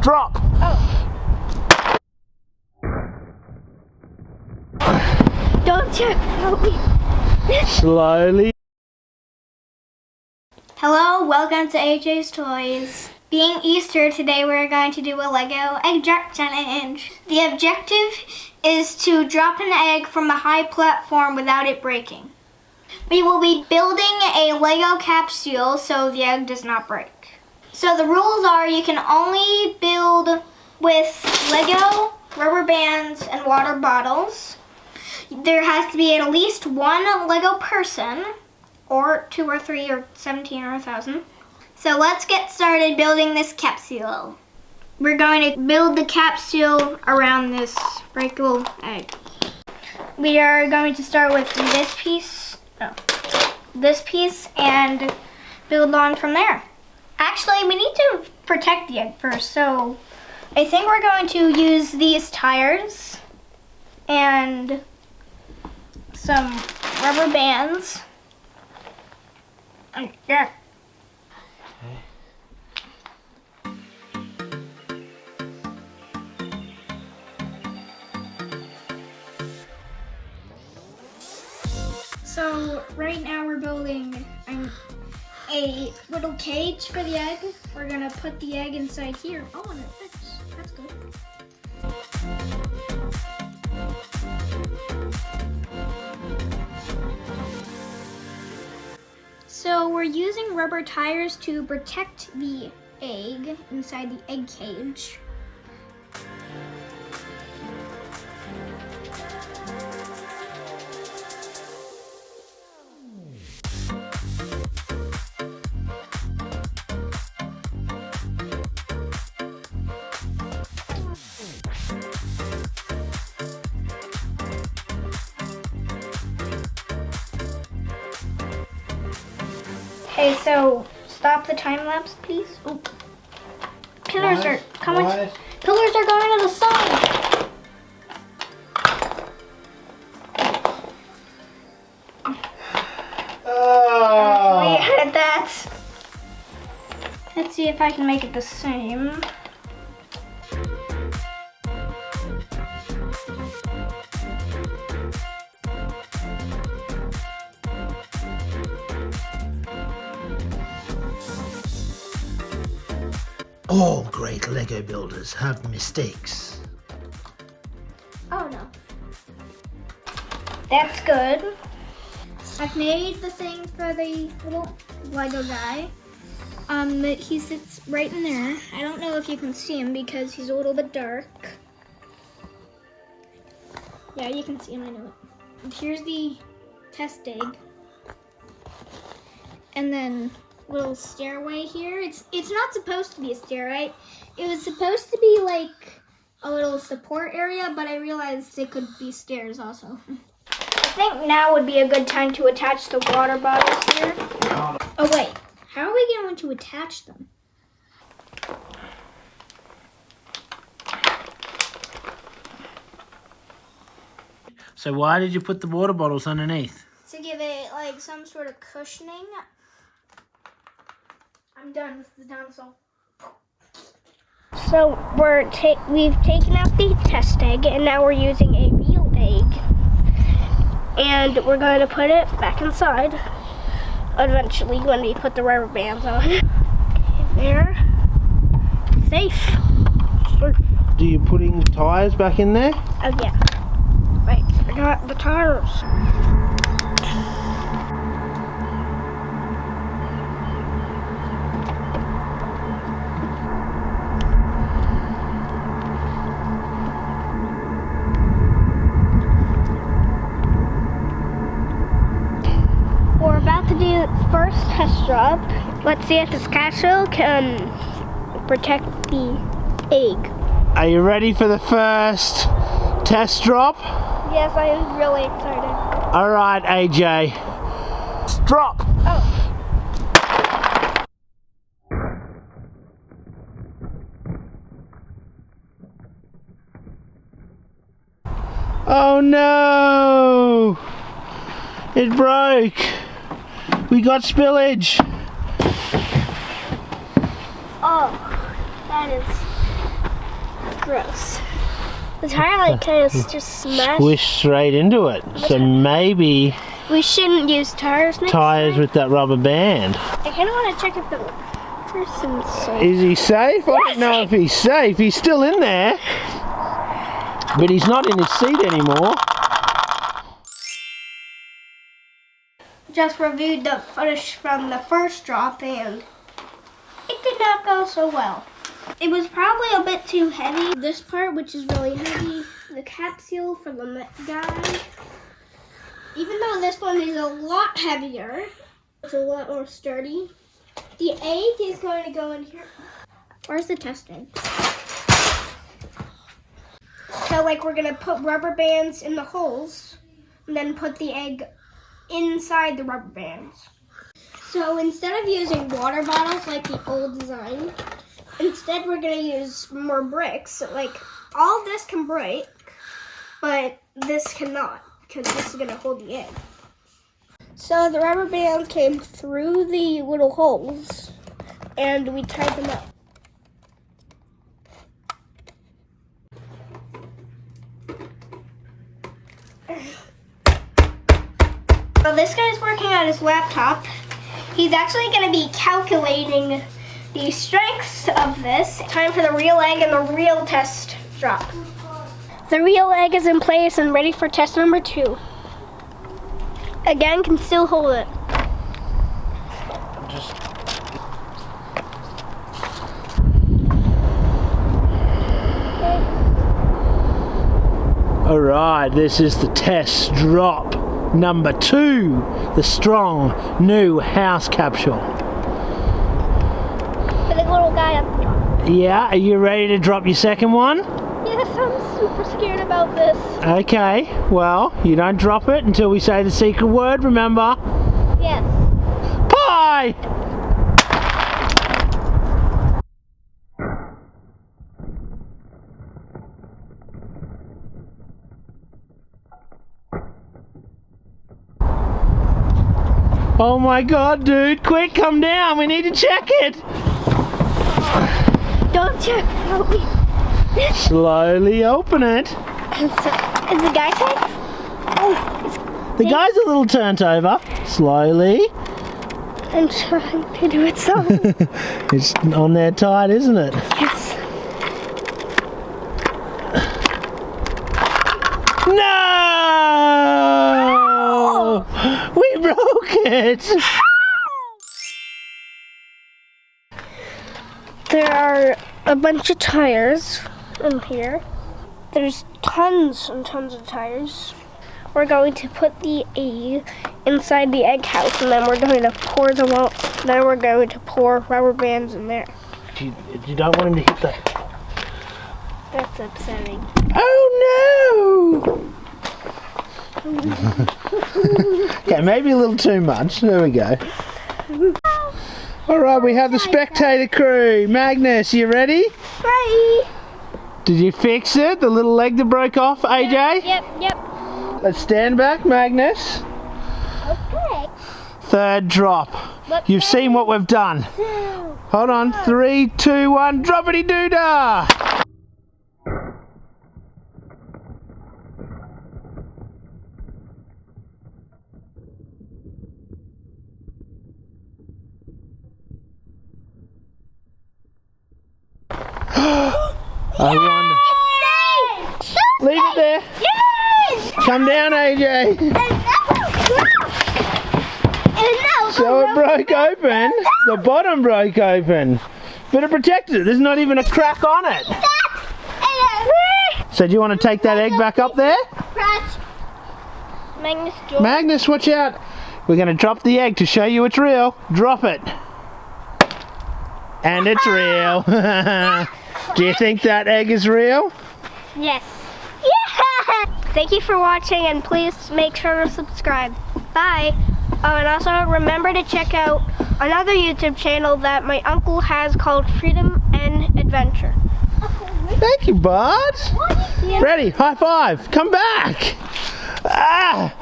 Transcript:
Drop! Oh. Don't check me. Slowly. Hello, welcome to AJ's Toys. Being Easter, today we're going to do a Lego egg drop challenge. The objective is to drop an egg from a high platform without it breaking. We will be building a Lego capsule so the egg does not break. So the rules are you can only build with Lego, rubber bands, and water bottles. There has to be at least one Lego person, or 2 or 3 or 17 or 1,000. So let's get started building this capsule. We're going to build the capsule around this breakable egg. We are going to start with this piece and build on from there. Actually, we need to protect the egg first, so I think we're going to use these tires and some rubber bands. Yeah. So right now we're building a little cage for the egg. We're gonna put the egg inside here. Oh, and it fits. That's good. So we're using rubber tires to protect the egg inside the egg cage. Okay, so stop the time lapse, please. Oh. Pillars are going to the side. Oh. We added that. Let's see if I can make it the same. All great Lego builders have mistakes. Oh no. That's good. I've made the thing for the little Lego guy. He sits right in there. I don't know if you can see him because he's a little bit dark. Yeah, you can see him, I know it. And here's the test egg. And then little stairway here. It's not supposed to be a stair, right? It was supposed to be like a little support area, but I realized it could be stairs also. I think now would be a good time to attach the water bottles here. Oh wait, how are we going to attach them? So why did you put the water bottles underneath? To give it like some sort of cushioning. I'm done with the dinosaur. So we've taken out the test egg and now we're using a real egg. And we're going to put it back inside eventually when we put the rubber bands on. Okay, there. Safe. Do you putting tires back in there? Oh yeah. Right, forgot the tires. We're about to do the first test drop. Let's see if this capsule can protect the egg. Are you ready for the first test drop? Yes, I am really excited. All right, AJ. Drop. Oh. Oh no! It broke. We got spillage. Oh, that is gross. The tire like kind of just smashed. Squish straight into it. So maybe We shouldn't use tires next tires time. with that rubber band. I kind of want to check if the person's safe. Is he safe? I don't know if he's safe. He's still in there. But he's not in his seat anymore. Just reviewed the footage from the first drop and it did not go so well. It was probably a bit too heavy. This part, which is really heavy, the capsule for the guy, even though this one is a lot heavier, it's a lot more sturdy. The egg is going to go in here. Where's the test egg? So like we're gonna put rubber bands in the holes and then put the egg inside the rubber bands. So instead of using water bottles like the old design, instead we're gonna use more bricks. Like all this can break, but this cannot because this is gonna hold the egg. So the rubber bands came through the little holes and we tied them up. So this guy's working on his laptop. He's actually going to be calculating the strengths of this. Time for the real egg and the real test drop. The real egg is in place and ready for test number 2. Again, can still hold it. Alright, this is the test drop number 2. The strong new house capsule. For the little guy up the top. Yeah, are you ready to drop your second one? Yes, I'm super scared about this. Okay, well, you don't drop it until we say the secret word, remember? Yes. Pie! Oh my god, dude, quick, come down, we need to check it! Don't check without me. Slowly open it. Is the guy safe? Oh, The guy's a little turned over. Slowly. I'm trying to do it so. It's on there tight, isn't it? Yes. No! We broke it! There are a bunch of tires in here. There's tons and tons of tires. We're going to put the egg inside the egg house and then we're going to pour them out. Then we're going to pour rubber bands in there. You don't want him to hit that. That's upsetting. Oh no! Okay, maybe a little too much. There we go. Alright, we have the spectator crew. Magnus, you ready? Ready? Did you fix it? The little leg that broke off, AJ? Yep. Let's stand back, Magnus. Okay. Third drop. You've seen what we've done. Hold on. 3, 2, 1. Droppity doo-dah! I wonder. Leave it there. Yes! Come down, AJ. So it broke open. The bottom broke open. But it protected it. There's not even a crack on it. So do you want to take that egg back up there? Magnus, watch out. We're going to drop the egg to show you it's real. Drop it. And it's real. Do you think that egg is real? Yes. Yeah! Thank you for watching and please make sure to subscribe. Bye. Oh, and also remember to check out another YouTube channel that my uncle has called Freedom and Adventure. Thank you, bud. Ready? High five. Come back. Ah!